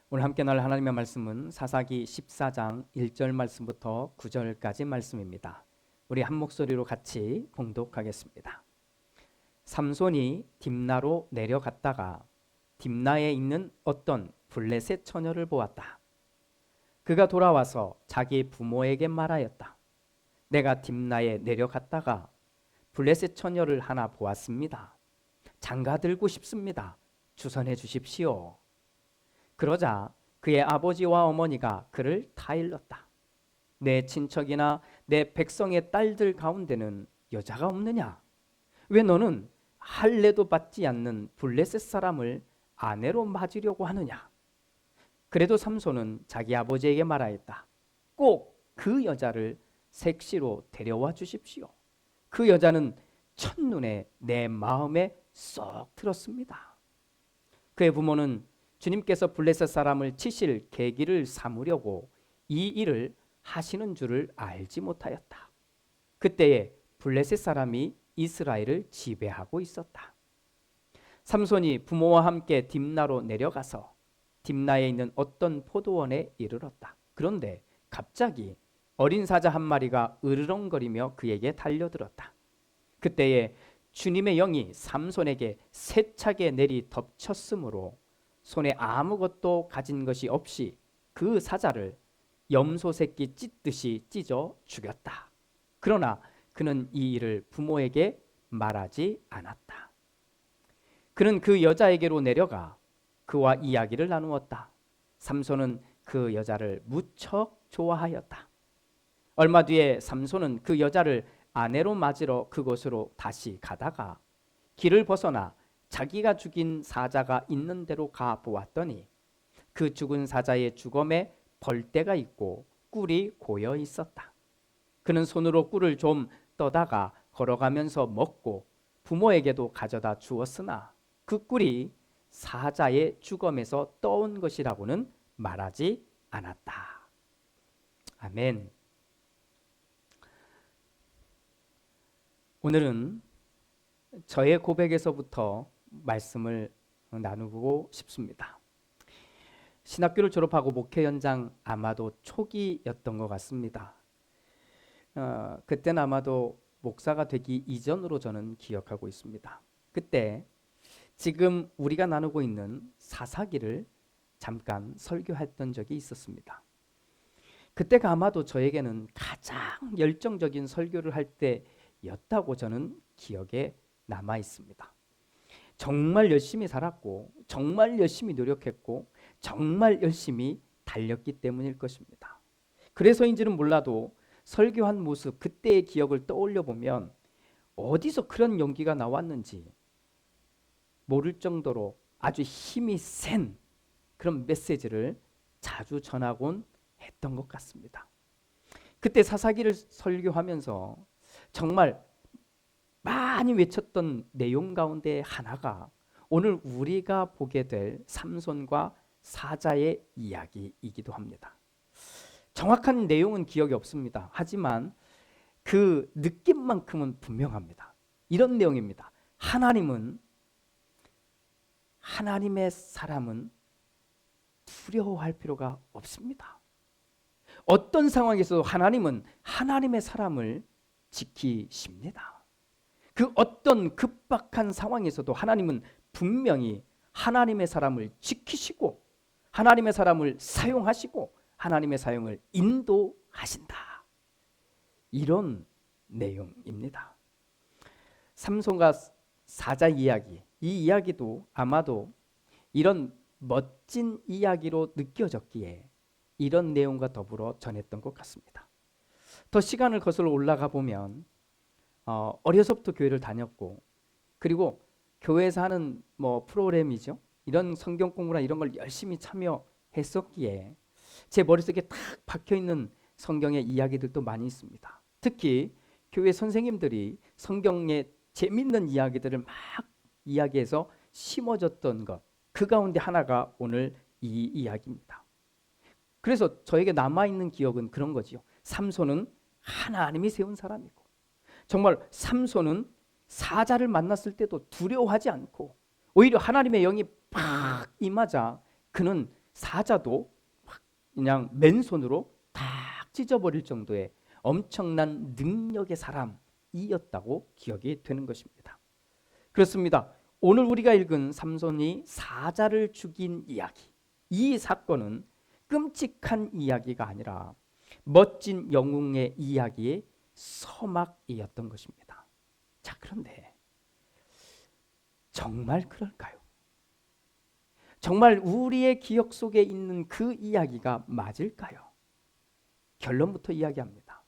오늘 함께 나눌 하나님의 말씀은 사사기 14장 1절 말씀부터 9절까지 말씀입니다. 우리 한 목소리로 같이 봉독하겠습니다. 삼손이 딥나로 내려갔다가 딥나에 있는 어떤 블레셋 처녀를 보았다. 그가 돌아와서 자기 부모에게 말하였다. 내가 딥나에 내려갔다가 블레셋 처녀를 하나 보았습니다. 장가 들고 싶습니다. 주선해 주십시오. 그러자 그의 아버지와 어머니가 그를 타일렀다. 내 친척이나 내 백성의 딸들 가운데는 여자가 없느냐? 왜 너는 할례도 받지 않는 블레셋 사람을 아내로 맞으려고 하느냐? 그래도 삼손은 자기 아버지에게 말하였다. 꼭 그 여자를 색시로 데려와 주십시오. 그 여자는 첫눈에 내 마음에 쏙 들었습니다. 그의 부모는 주님께서 블레셋 사람을 치실 계기를 삼으려고 이 일을 하시는 줄을 알지 못하였다. 그때에 블레셋 사람이 이스라엘을 지배하고 있었다. 삼손이 부모와 함께 딥나로 내려가서 딥나에 있는 어떤 포도원에 이르렀다. 그런데 갑자기 어린 사자 한 마리가 으르렁거리며 그에게 달려들었다. 그때에 주님의 영이 삼손에게 세차게 내리 덮쳤으므로 손에 아무것도 가진 것이 없이 그 사자를 염소 새끼 찢듯이 찢어 죽였다. 그러나 그는 이 일을 부모에게 말하지 않았다. 그는 그 여자에게로 내려가 그와 이야기를 나누었다. 삼손은 그 여자를 무척 좋아하였다. 얼마 뒤에 삼손은 그 여자를 아내로 맞으러 그곳으로 다시 가다가 길을 벗어나 자기가 죽인 사자가 있는 데로 가 보았더니 그 죽은 사자의 주검에 벌떼가 있고 꿀이 고여 있었다. 그는 손으로 꿀을 좀 떠다가 걸어가면서 먹고 부모에게도 가져다 주었으나 그 꿀이 사자의 주검에서 떠온 것이라고는 말하지 않았다. 아멘. 오늘은 저의 고백에서부터 말씀을 나누고 싶습니다. 신학교를 졸업하고 목회 현장 아마도 초기였던 것 같습니다. 그때는 아마도 목사가 되기 이전으로 저는 기억하고 있습니다. 그때 지금 우리가 나누고 있는 사사기를 잠깐 설교했던 적이 있었습니다. 그때가 아마도 저에게는 가장 열정적인 설교를 할 때였다고 저는 기억에 남아 있습니다. 정말 열심히 살았고 정말 열심히 노력했고 정말 열심히 달렸기 때문일 것입니다. 그래서인지는 몰라도 설교한 모습, 그때의 기억을 떠올려 보면 어디서 그런 용기가 나왔는지 모를 정도로 아주 힘이 센 그런 메시지를 자주 전하곤 했던 것 같습니다. 그때 사사기를 설교하면서 정말 많이 외쳤던 내용 가운데 하나가 오늘 우리가 보게 될 삼손과 사자의 이야기이기도 합니다. 정확한 내용은 기억이 없습니다. 하지만 그 느낌만큼은 분명합니다. 이런 내용입니다. 하나님의 사람은 두려워할 필요가 없습니다. 어떤 상황에서도 하나님은 하나님의 사람을 지키십니다. 그 어떤 급박한 상황에서도 하나님은 분명히 하나님의 사람을 지키시고 하나님의 사람을 사용하시고 하나님의 사용을 인도하신다. 이런 내용입니다. 삼손과 사자 이야기, 이 이야기도 아마도 이런 멋진 이야기로 느껴졌기에 이런 내용과 더불어 전했던 것 같습니다. 더 시간을 거슬러 올라가 보면 어려서부터 교회를 다녔고 그리고 교회에서 하는 프로그램이죠. 이런 성경 공부나 이런 걸 열심히 참여했었기에 제 머릿속에 탁 박혀있는 성경의 이야기들도 많이 있습니다. 특히 교회 선생님들이 성경의 재밌는 이야기들을 막 이야기해서 심어줬던 것, 그 가운데 하나가 오늘 이 이야기입니다. 그래서 저에게 남아있는 기억은 그런 거지요. 삼손은 하나님이 세운 사람이고 정말 삼손은 사자를 만났을 때도 두려워하지 않고 오히려 하나님의 영이 팍 임하자 그는 사자도 그냥 맨손으로 탁 찢어버릴 정도의 엄청난 능력의 사람이었다고 기억이 되는 것입니다. 그렇습니다. 오늘 우리가 읽은 삼손이 사자를 죽인 이야기, 이 사건은 끔찍한 이야기가 아니라 멋진 영웅의 이야기의 서막이었던 것입니다. 자, 그런데 정말 그럴까요? 정말 우리의 기억 속에 있는 그 이야기가 맞을까요? 결론부터 이야기합니다.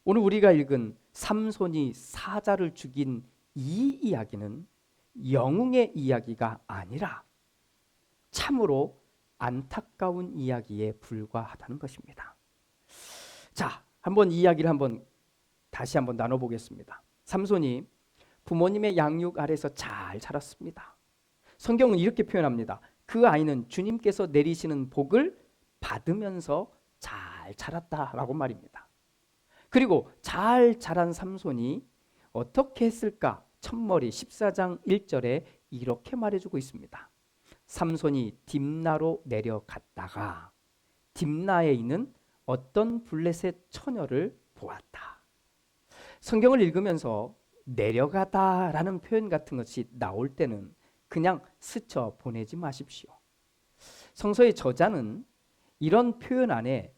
오늘 우리가 읽은 삼손이 사자를 죽인 이 이야기는 영웅의 이야기가 아니라 참으로 안타까운 이야기에 불과하다는 것입니다. 자, 한번 이야기를 다시 한번 나눠보겠습니다. 삼손이 부모님의 양육 아래서 잘 자랐습니다. 성경은 이렇게 표현합니다. 그 아이는 주님께서 내리시는 복을 받으면서 잘 자랐다라고 말입니다. 그리고 잘 자란 삼손이 어떻게 했을까? 첫머리 14장 1절에 이렇게 말해주고 있습니다. 삼손이 딥나로 내려갔다가 딥나에 있는 어떤 블레셋 처녀를 보았다. 성경을 읽으면서 내려가다라는 표현 같은 것이 나올 때는 그냥 스쳐 보내지 마십시오. 성서의 저자는 이런 표현 안에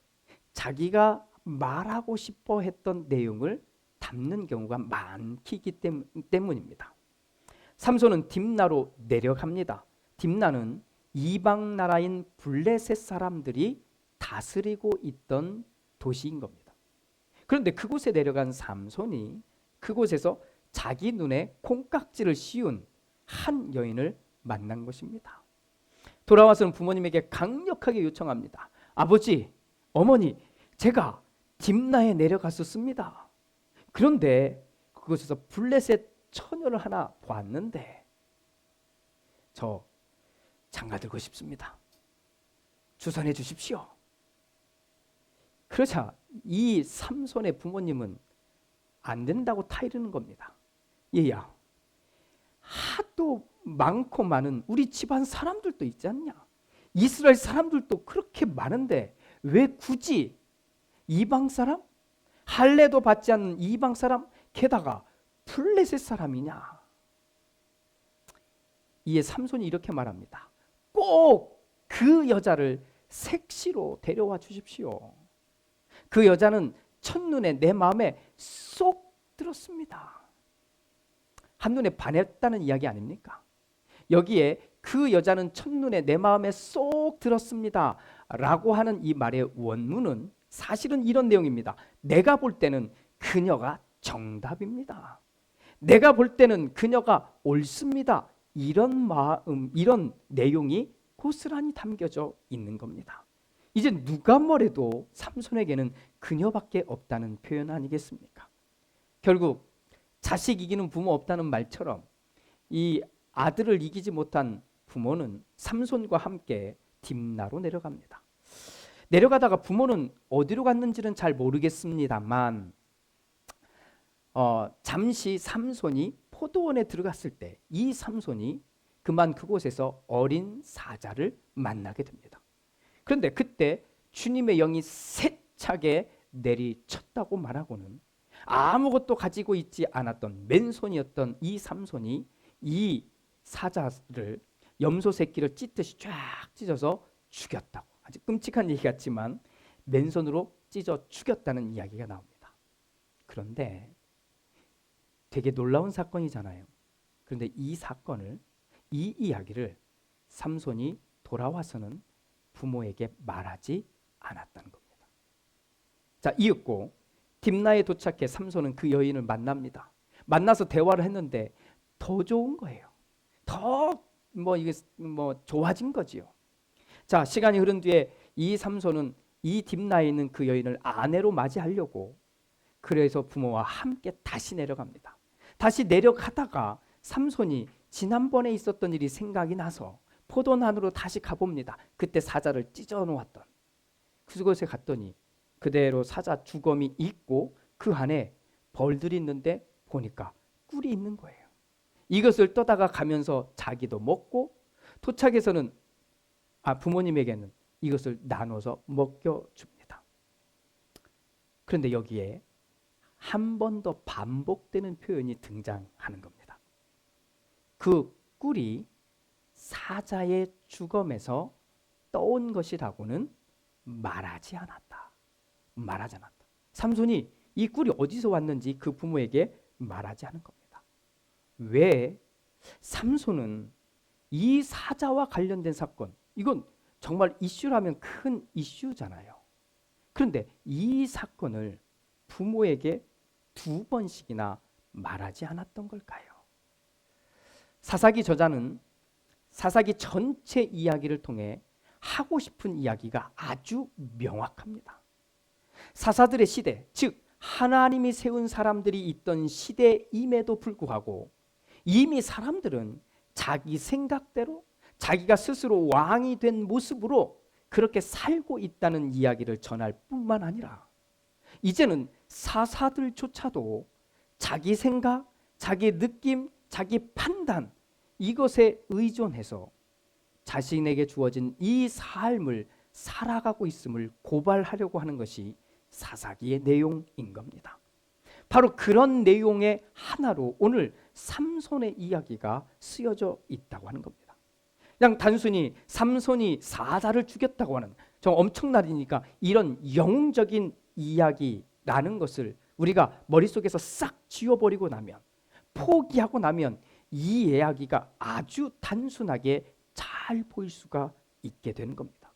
자기가 말하고 싶어 했던 내용을 담는 경우가 많기 때문입니다. 삼손은 딥나로 내려갑니다. 딥나는 이방 나라인 블레셋 사람들이 다스리고 있던 도시인 겁니다. 그런데 그곳에 내려간 삼손이 그곳에서 자기 눈에 콩깍지를 씌운 한 여인을 만난 것입니다. 돌아와서는 부모님에게 강력하게 요청합니다. 아버지, 어머니, 제가 딥나에 내려갔었습니다. 그런데 그곳에서 블레셋 처녀를 하나 보았는데 저 장가들고 싶습니다. 주선해 주십시오. 그러자 이 삼손의 부모님은 안 된다고 타이르는 겁니다. 얘야, 하도 많고 많은 우리 집안 사람들도 있지 않냐? 이스라엘 사람들도 그렇게 많은데 왜 굳이 이방 사람? 할례도 받지 않는 이방 사람? 게다가 블레셋 사람이냐? 이에 삼손이 이렇게 말합니다. 꼭 그 여자를 색시로 데려와 주십시오. 그 여자는 첫눈에 내 마음에 쏙 들었습니다. 한눈에 반했다는 이야기 아닙니까? 여기에 그 여자는 첫눈에 내 마음에 쏙 들었습니다 라고 하는 이 말의 원문은 사실은 이런 내용입니다. 내가 볼 때는 그녀가 정답입니다. 내가 볼 때는 그녀가 옳습니다. 이런 마음, 이런 내용이 고스란히 담겨져 있는 겁니다. 이제 누가 뭐래도 삼손에게는 그녀밖에 없다는 표현 아니겠습니까? 결국 자식 이기는 부모 없다는 말처럼 이 아들을 이기지 못한 부모는 삼손과 함께 딥나로 내려갑니다. 내려가다가 부모는 어디로 갔는지는 잘 모르겠습니다만 잠시 삼손이 포도원에 들어갔을 때 이 삼손이 그만 그곳에서 어린 사자를 만나게 됩니다. 그런데 그때 주님의 영이 세차게 내리쳤다고 말하고는 아무것도 가지고 있지 않았던 맨손이었던 이 삼손이 이 사자를 염소 새끼를 찢듯이 쫙 찢어서 죽였다고. 아주 끔찍한 얘기 같지만 맨손으로 찢어 죽였다는 이야기가 나옵니다. 그런데 되게 놀라운 사건이잖아요. 그런데 이 사건을, 이 이야기를 삼손이 돌아와서는 부모에게 말하지 않았다는 겁니다. 자, 이윽고 딥나에 도착해 삼손은 그 여인을 만납니다. 만나서 대화를 했는데 더 좋은 거예요. 더 좋아진 거지요. 자, 시간이 흐른 뒤에 이 삼손은 이 딥나에 있는 그 여인을 아내로 맞이하려고 그래서 부모와 함께 다시 내려갑니다. 다시 내려가다가 삼손이 지난번에 있었던 일이 생각이 나서 포도원 안으로 다시 가봅니다. 그때 사자를 찢어 놓았던 그곳에 갔더니 그대로 사자 주검이 있고 그 안에 벌들이 있는데 보니까 꿀이 있는 거예요. 이것을 떠다가 가면서 자기도 먹고 도착해서는 부모님에게는 이것을 나눠서 먹여줍니다. 그런데 여기에 한 번 더 반복되는 표현이 등장하는 겁니다. 그 꿀이 사자의 주검에서 떠온 것이라고는 말하지 않았다. 삼손이 이 꿀이 어디서 왔는지 그 부모에게 말하지 않은 겁니다. 왜? 삼손은 이 사자와 관련된 사건, 이건 정말 이슈라면 큰 이슈잖아요. 그런데 이 사건을 부모에게 2번씩이나 말하지 않았던 걸까요? 사사기 저자는 사사기 전체 이야기를 통해 하고 싶은 이야기가 아주 명확합니다. 사사들의 시대, 즉 하나님이 세운 사람들이 있던 시대임에도 불구하고 이미 사람들은 자기 생각대로 자기가 스스로 왕이 된 모습으로 그렇게 살고 있다는 이야기를 전할 뿐만 아니라 이제는 사사들조차도 자기 생각, 자기 느낌, 자기 판단 이것에 의존해서 자신에게 주어진 이 삶을 살아가고 있음을 고발하려고 하는 것이 사사기의 내용인 겁니다. 바로 그런 내용의 하나로 오늘 삼손의 이야기가 쓰여져 있다고 하는 겁니다. 그냥 단순히 삼손이 사자를 죽였다고 하는 좀 엄청난 일이니까 이런 영웅적인 이야기라는 것을 우리가 머릿속에서 싹 지워버리고 나면 포기하고 나면 이 이야기가 아주 단순하게 잘 보일 수가 있게 되는 겁니다.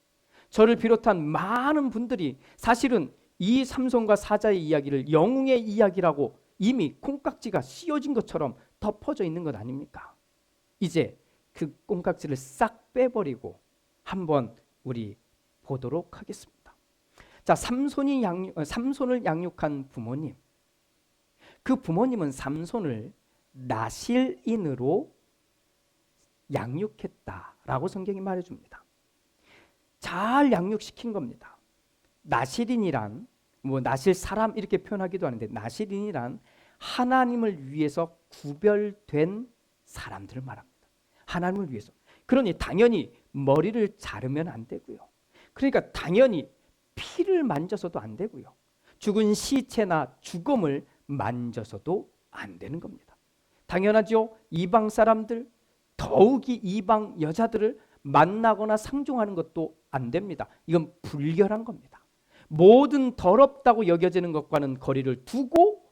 저를 비롯한 많은 분들이 사실은 이 삼손과 사자의 이야기를 영웅의 이야기라고 이미 콩깍지가 씌워진 것처럼 덮어져 있는 것 아닙니까? 이제 그 콩깍지를 싹 빼버리고 한번 우리 보도록 하겠습니다. 자, 삼손을 양육한 부모님. 그 부모님은 삼손을 나실인으로 양육했다라고 성경이 말해줍니다. 잘 양육시킨 겁니다. 나실인이란 나실 사람 이렇게 표현하기도 하는데 나실인이란 하나님을 위해서 구별된 사람들을 말합니다. 하나님을 위해서. 그러니 당연히 머리를 자르면 안 되고요. 그러니까 당연히 피를 만져서도 안 되고요. 죽은 시체나 죽음을 만져서도 안 되는 겁니다. 당연하죠. 이방 사람들, 더욱이 이방 여자들을 만나거나 상종하는 것도 안 됩니다. 이건 불결한 겁니다. 모든 더럽다고 여겨지는 것과는 거리를 두고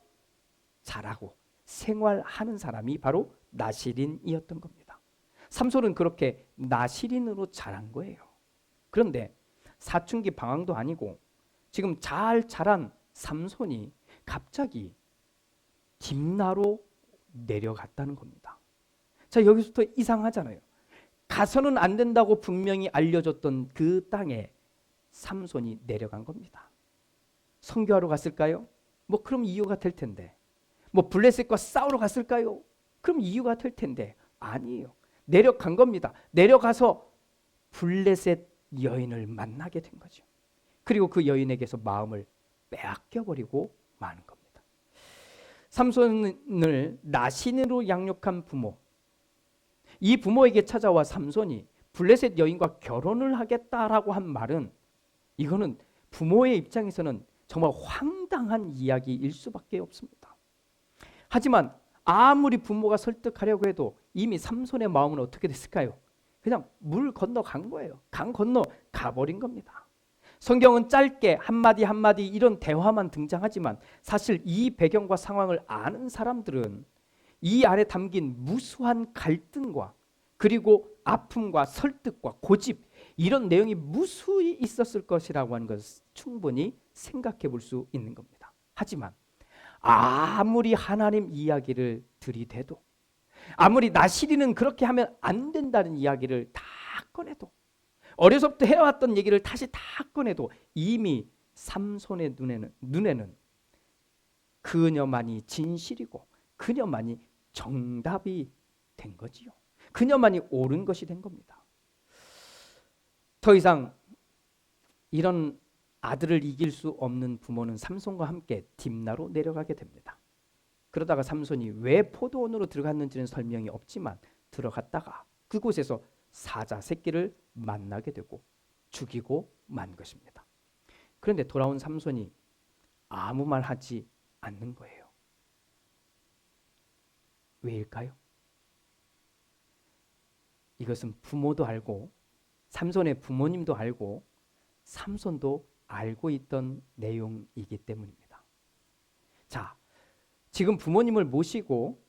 자라고 생활하는 사람이 바로 나실인이었던 겁니다. 삼손은 그렇게 나실인으로 자란 거예요. 그런데 사춘기 방황도 아니고 지금 잘 자란 삼손이 갑자기 dim나로 내려갔다는 겁니다. 자, 여기서부터 이상하잖아요. 가서는 안 된다고 분명히 알려줬던 그 땅에 삼손이 내려간 겁니다. 선교하러 갔을까요? 그럼 이유가 될 텐데. 블레셋과 싸우러 갔을까요? 그럼 이유가 될 텐데. 아니에요. 내려간 겁니다. 내려가서 블레셋 여인을 만나게 된 거죠. 그리고 그 여인에게서 마음을 빼앗겨버리고 마는 겁니다. 삼손을 나신으로 양육한 부모, 이 부모에게 찾아와 삼손이 블레셋 여인과 결혼을 하겠다라고 한 말은 이거는 부모의 입장에서는 정말 황당한 이야기일 수밖에 없습니다. 하지만 아무리 부모가 설득하려고 해도 이미 삼손의 마음은 어떻게 됐을까요? 그냥 물 건너 간 거예요. 강 건너 가버린 겁니다. 성경은 짧게 한마디 한마디 이런 대화만 등장하지만 사실 이 배경과 상황을 아는 사람들은 이 안에 담긴 무수한 갈등과 그리고 아픔과 설득과 고집 이런 내용이 무수히 있었을 것이라고 하는 것을 충분히 생각해 볼 수 있는 겁니다. 하지만 아무리 하나님 이야기를 들이대도 아무리 나실이는 그렇게 하면 안 된다는 이야기를 다 꺼내도 어려서부터 해왔던 얘기를 다시 다 꺼내도 이미 삼손의 눈에는 그녀만이 진실이고 그녀만이 정답이 된 거지요. 그녀만이 옳은 것이 된 겁니다. 더 이상 이런 아들을 이길 수 없는 부모는 삼손과 함께 딥나로 내려가게 됩니다. 그러다가 삼손이 왜 포도원으로 들어갔는지는 설명이 없지만 들어갔다가 그곳에서 사자 새끼를 만나게 되고 죽이고 만 것입니다. 그런데 돌아온 삼손이 아무 말 하지 않는 거예요. 왜일까요? 이것은 부모도 알고 삼손의 부모님도 알고 삼손도 알고 있던 내용이기 때문입니다. 자, 지금 부모님을 모시고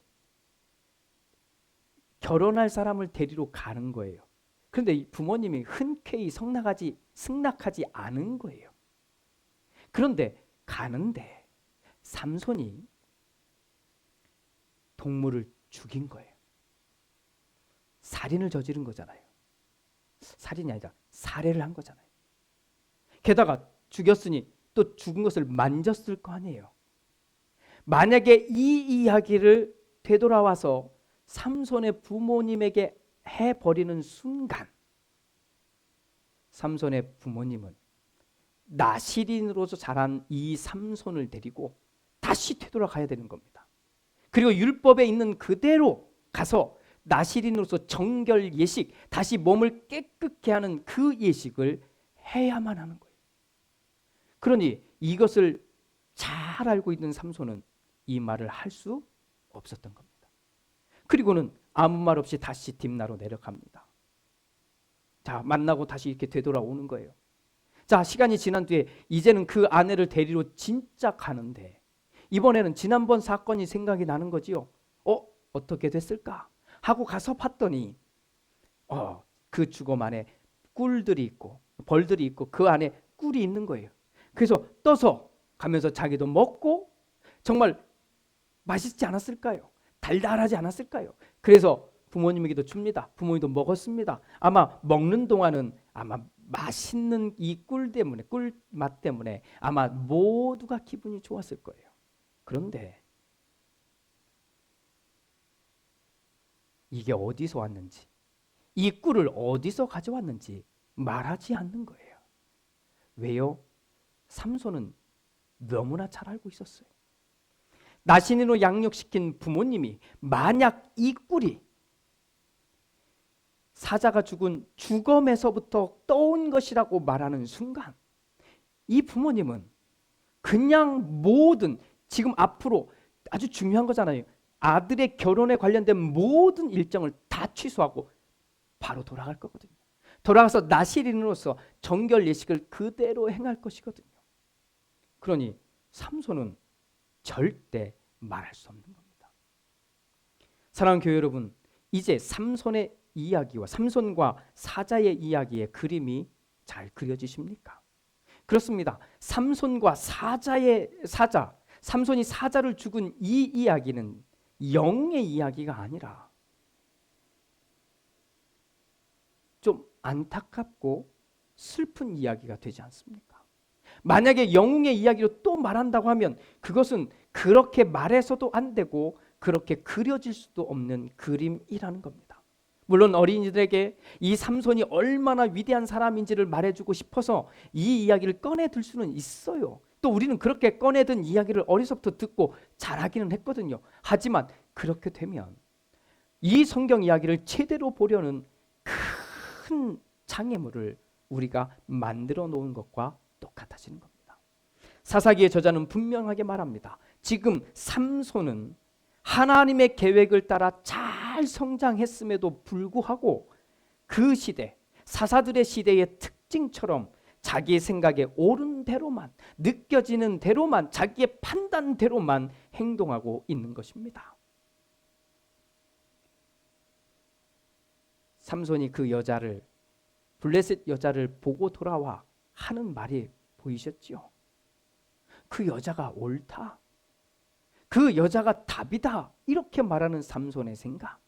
결혼할 사람을 데리러 가는 거예요. 그런데 이 부모님이 흔쾌히 승낙하지 않은 거예요. 그런데 가는데 삼손이 동물을 죽인 거예요. 살인을 저지른 거잖아요. 살인이 아니라 살해를 한 거잖아요. 게다가 죽였으니 또 죽은 것을 만졌을 거 아니에요. 만약에 이 이야기를 되돌아와서 삼손의 부모님에게 해버리는 순간 삼손의 부모님은 나실인으로서 자란 이 삼손을 데리고 다시 되돌아가야 되는 겁니다. 그리고 율법에 있는 그대로 가서 나실인으로서 정결 예식, 다시 몸을 깨끗게 하는 그 예식을 해야만 하는 거예요. 그러니 이것을 잘 알고 있는 삼손은 이 말을 할 수 없었던 겁니다. 그리고는 아무 말 없이 다시 딥나로 내려갑니다. 자, 만나고 다시 이렇게 되돌아오는 거예요. 자, 시간이 지난 뒤에 이제는 그 아내를 데리러 진짜 가는데 이번에는 지난번 사건이 생각이 나는 거지요. 어떻게 됐을까? 하고 가서 봤더니 그 주검 안에 꿀들이 있고 벌들이 있고 그 안에 꿀이 있는 거예요. 그래서 떠서 가면서 자기도 먹고 정말 맛있지 않았을까요? 달달하지 않았을까요? 그래서 부모님에게도 줍니다. 부모님도 먹었습니다. 아마 먹는 동안은 아마 맛있는 이 꿀 때문에, 꿀 맛 때문에 아마 모두가 기분이 좋았을 거예요. 그런데 이게 어디서 왔는지, 이 꿀을 어디서 가져왔는지 말하지 않는 거예요. 왜요? 삼손은 너무나 잘 알고 있었어요. 나신으로 양육시킨 부모님이 만약 이 꿀이 사자가 죽은 주검에서부터 떠온 것이라고 말하는 순간 이 부모님은 그냥 모든 지금 앞으로 아주 중요한 거잖아요. 아들의 결혼에 관련된 모든 일정을 다 취소하고 바로 돌아갈 거거든요. 돌아가서 나실인으로서 정결 예식을 그대로 행할 것이거든요. 그러니 삼손은 절대 말할 수 없는 겁니다. 사랑하는 교회 여러분, 이제 삼손의 이야기와 삼손과 사자의 이야기의 그림이 잘 그려지십니까? 그렇습니다. 삼손과 삼손이 사자를 죽은 이 이야기는 영의 이야기가 아니라 좀 안타깝고 슬픈 이야기가 되지 않습니까? 만약에 영웅의 이야기로 또 말한다고 하면 그것은 그렇게 말해서도 안 되고 그렇게 그려질 수도 없는 그림이라는 겁니다. 물론 어린이들에게 이 삼손이 얼마나 위대한 사람인지를 말해주고 싶어서 이 이야기를 꺼내들 수는 있어요. 또 우리는 그렇게 꺼내든 이야기를 어려서부터 듣고 잘하기는 했거든요. 하지만 그렇게 되면 이 성경 이야기를 제대로 보려는 큰 장애물을 우리가 만들어 놓은 것과 똑같아지는 겁니다. 사사기의 저자는 분명하게 말합니다. 지금 삼손은 하나님의 계획을 따라 잘 성장했음에도 불구하고 그 시대, 사사들의 시대의 특징처럼 자기의 생각에 옳은 대로만, 느껴지는 대로만, 자기의 판단대로만 행동하고 있는 것입니다. 삼손이 그 여자를, 블레셋 여자를 보고 돌아와 하는 말이 보이셨죠? 그 여자가 옳다. 그 여자가 답이다. 이렇게 말하는 삼손의 생각.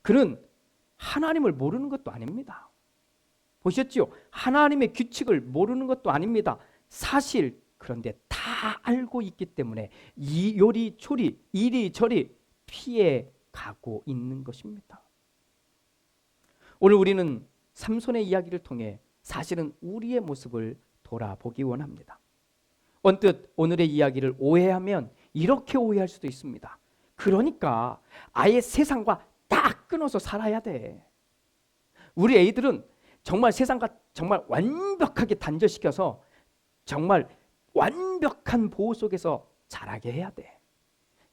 그는 하나님을 모르는 것도 아닙니다. 보셨죠? 하나님의 규칙을 모르는 것도 아닙니다. 사실 그런데 다 알고 있기 때문에 요리조리 이리저리 피해 가고 있는 것입니다. 오늘 우리는 삼손의 이야기를 통해 사실은 우리의 모습을 돌아보기 원합니다. 언뜻 오늘의 이야기를 오해하면 이렇게 오해할 수도 있습니다. 그러니까 아예 세상과 딱 끊어서 살아야 돼. 우리 애들은 정말 세상과 정말 완벽하게 단절시켜서 정말 완벽한 보호 속에서 자라게 해야 돼.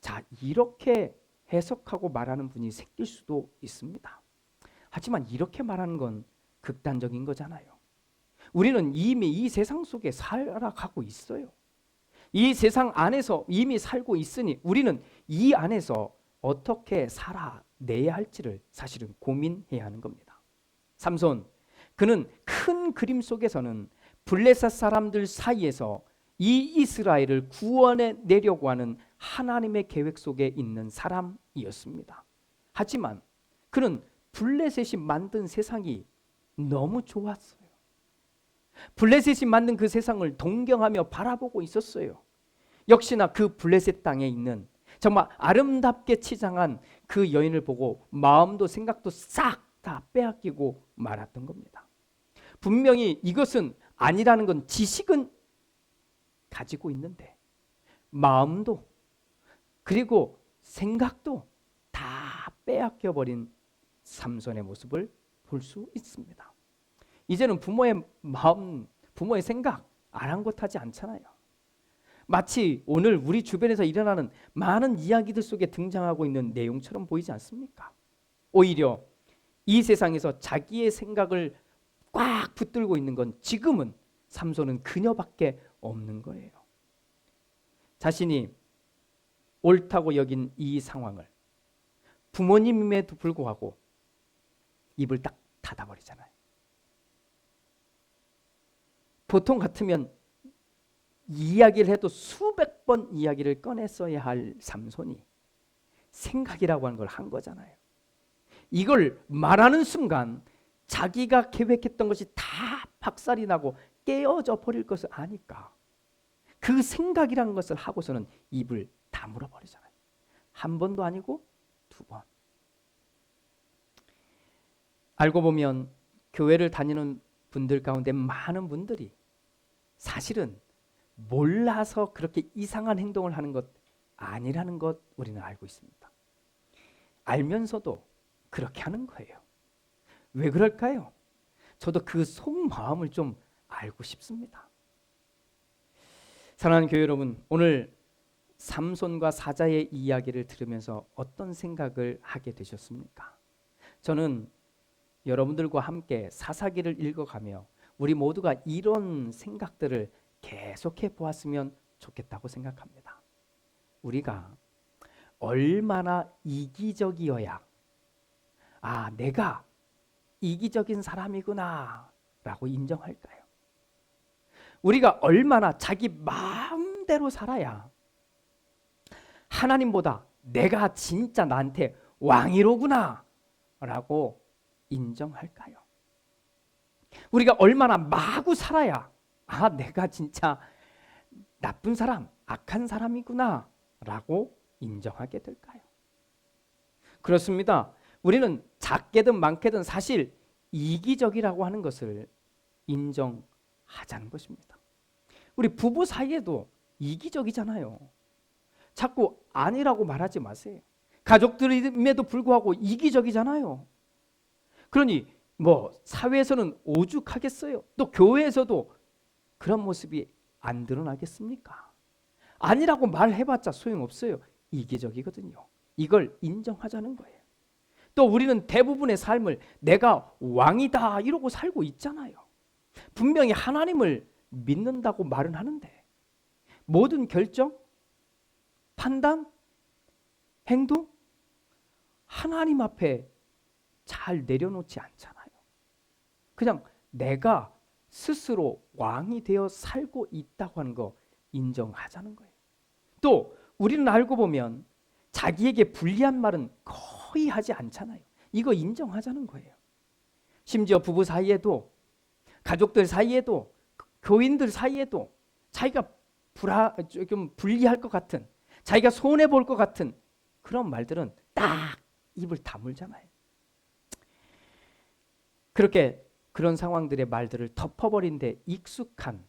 자, 이렇게 해석하고 말하는 분이 생길 수도 있습니다. 하지만 이렇게 말하는 건 극단적인 거잖아요. 우리는 이미 이 세상 속에 살아가고 있어요. 이 세상 안에서 이미 살고 있으니 우리는 이 안에서 어떻게 살아내야 할지를 사실은 고민해야 하는 겁니다. 삼손, 그는 큰 그림 속에서는 블레셋 사람들 사이에서 이 이스라엘을 구원해 내려고 하는 하나님의 계획 속에 있는 사람이었습니다. 하지만 그는 블레셋이 만든 세상이 너무 좋았어요. 블레셋이 만든 그 세상을 동경하며 바라보고 있었어요. 역시나 그 블레셋 땅에 있는 정말 아름답게 치장한 그 여인을 보고 마음도 생각도 싹 다 빼앗기고 말았던 겁니다. 분명히 이것은 아니라는 건 지식은 가지고 있는데 마음도 그리고 생각도 다 빼앗겨버린 삼손의 모습을 볼 수 있습니다. 이제는 부모의 마음, 부모의 생각 아랑곳하지 않잖아요. 마치 오늘 우리 주변에서 일어나는 많은 이야기들 속에 등장하고 있는 내용처럼 보이지 않습니까? 오히려 이 세상에서 자기의 생각을 꽉 붙들고 있는 건 지금은 삼손은 그녀밖에 없는 거예요. 자신이 옳다고 여긴 이 상황을 부모님임에도 불구하고 입을 딱 닫아버리잖아요. 보통 같으면 이야기를 해도 수백 번 이야기를 꺼냈어야 할 삼손이 생각이라고 하는 걸 한 거잖아요. 이걸 말하는 순간 자기가 계획했던 것이 다 박살이 나고 깨어져 버릴 것을 아니까 그 생각이라는 것을 하고서는 입을 다물어 버리잖아요. 한 번도 아니고 두 번. 알고 보면 교회를 다니는 분들 가운데 많은 분들이 사실은 몰라서 그렇게 이상한 행동을 하는 것 아니라는 것 우리는 알고 있습니다. 알면서도 그렇게 하는 거예요. 왜 그럴까요? 저도 그 속마음을 좀 알고 싶습니다. 사랑하는 교회 여러분, 오늘 삼손과 사자의 이야기를 들으면서 어떤 생각을 하게 되셨습니까? 저는 여러분들과 함께 사사기를 읽어가며 우리 모두가 이런 생각들을 계속해 보았으면 좋겠다고 생각합니다. 우리가 얼마나 이기적이어야 내가 이기적인 사람이구나 라고 인정할까요? 우리가 얼마나 자기 마음대로 살아야 하나님보다 내가 진짜 나한테 왕이로구나 라고 인정할까요? 우리가 얼마나 마구 살아야 내가 진짜 나쁜 사람, 악한 사람이구나 라고 인정하게 될까요? 그렇습니다. 우리는 작게든 많게든 사실 이기적이라고 하는 것을 인정하자는 것입니다. 우리 부부 사이에도 이기적이잖아요. 자꾸 아니라고 말하지 마세요. 가족들임에도 불구하고 이기적이잖아요. 그러니 사회에서는 오죽하겠어요. 또 교회에서도 그런 모습이 안 드러나겠습니까? 아니라고 말해봤자 소용없어요. 이기적이거든요. 이걸 인정하자는 거예요. 또 우리는 대부분의 삶을 내가 왕이다 이러고 살고 있잖아요. 분명히 하나님을 믿는다고 말은 하는데 모든 결정, 판단, 행동 하나님 앞에 잘 내려놓지 않잖아요. 그냥 내가 스스로 왕이 되어 살고 있다고 하는 거 인정하자는 거예요. 또 우리는 알고 보면 자기에게 불리한 말은 거의 하지 않잖아요. 이거 인정하자는 거예요. 심지어 부부 사이에도 가족들 사이에도 교인들 사이에도 자기가 좀 불리할 것 같은 자기가 손해볼 것 같은 그런 말들은 딱 입을 다물잖아요. 그렇게 그런 상황들의 말들을 덮어버린 데 익숙한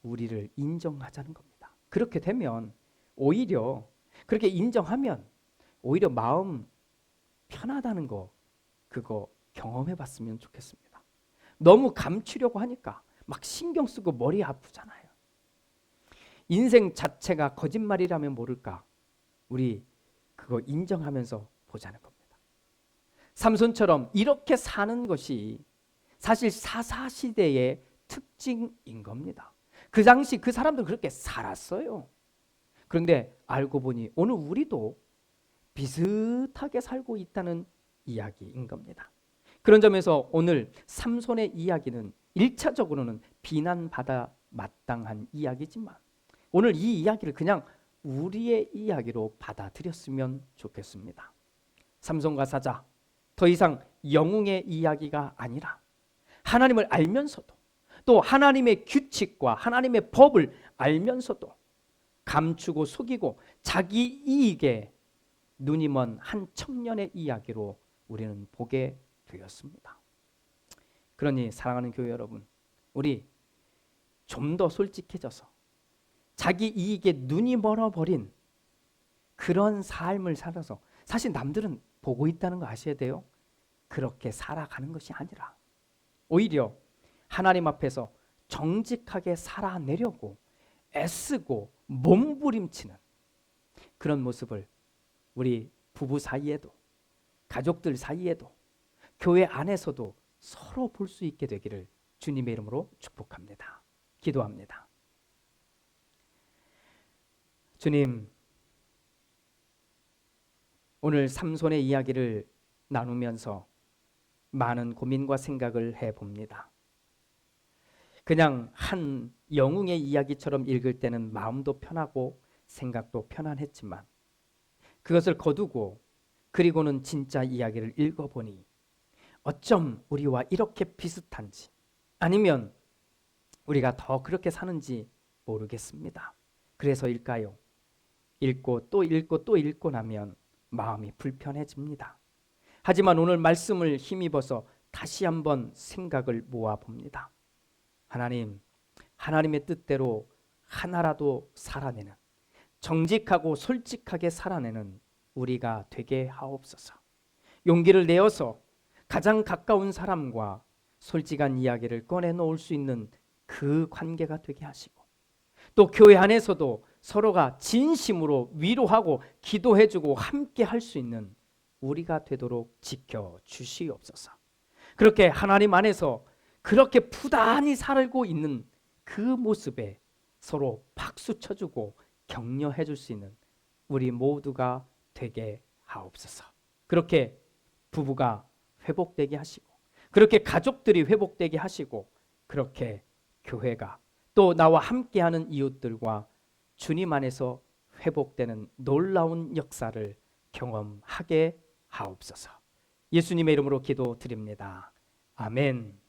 우리를 인정하자는 겁니다. 그렇게 되면 오히려 그렇게 인정하면 오히려 마음 편하다는 거 그거 경험해 봤으면 좋겠습니다. 너무 감추려고 하니까 막 신경 쓰고 머리 아프잖아요. 인생 자체가 거짓말이라면 모를까? 우리 그거 인정하면서 보자는 겁니다. 삼손처럼 이렇게 사는 것이 사실 사사시대의 특징인 겁니다. 그 당시 그 사람들은 그렇게 살았어요. 그런데 알고 보니 오늘 우리도 비슷하게 살고 있다는 이야기인 겁니다. 그런 점에서 오늘 삼손의 이야기는 1차적으로는 비난받아 마땅한 이야기지만 오늘 이 이야기를 그냥 우리의 이야기로 받아들였으면 좋겠습니다. 삼손과 사자, 더 이상 영웅의 이야기가 아니라 하나님을 알면서도 또 하나님의 규칙과 하나님의 법을 알면서도 감추고 속이고 자기 이익에 눈이 먼 한 청년의 이야기로 우리는 보게 되었습니다. 그러니 사랑하는 교회 여러분, 우리 좀 더 솔직해져서 자기 이익에 눈이 멀어버린 그런 삶을 살아서 사실 남들은 보고 있다는 거 아셔야 돼요. 그렇게 살아가는 것이 아니라 오히려 하나님 앞에서 정직하게 살아내려고 애쓰고 몸부림치는 그런 모습을 우리 부부 사이에도 가족들 사이에도 교회 안에서도 서로 볼 수 있게 되기를 주님의 이름으로 축복합니다. 기도합니다. 주님, 오늘 삼손의 이야기를 나누면서 많은 고민과 생각을 해봅니다. 그냥 한 영웅의 이야기처럼 읽을 때는 마음도 편하고 생각도 편안했지만 그것을 거두고 그리고는 진짜 이야기를 읽어보니 어쩜 우리와 이렇게 비슷한지 아니면 우리가 더 그렇게 사는지 모르겠습니다. 그래서일까요? 읽고 또 읽고 또 읽고 나면 마음이 불편해집니다. 하지만 오늘 말씀을 힘입어서 다시 한번 생각을 모아봅니다. 하나님, 하나님의 뜻대로 하나라도 살아내는 정직하고 솔직하게 살아내는 우리가 되게 하옵소서. 용기를 내어서 가장 가까운 사람과 솔직한 이야기를 꺼내놓을 수 있는 그 관계가 되게 하시고 또 교회 안에서도 서로가 진심으로 위로하고 기도해주고 함께 할 수 있는 우리가 되도록 지켜주시옵소서. 그렇게 하나님 안에서 그렇게 부단히 살고 있는 그 모습에 서로 박수 쳐주고 격려해 줄 수 있는 우리 모두가 되게 하옵소서. 그렇게 부부가 회복되게 하시고 그렇게 가족들이 회복되게 하시고 그렇게 교회가 또 나와 함께하는 이웃들과 주님 안에서 회복되는 놀라운 역사를 경험하게 하옵소서. 예수님의 이름으로 기도드립니다. 아멘.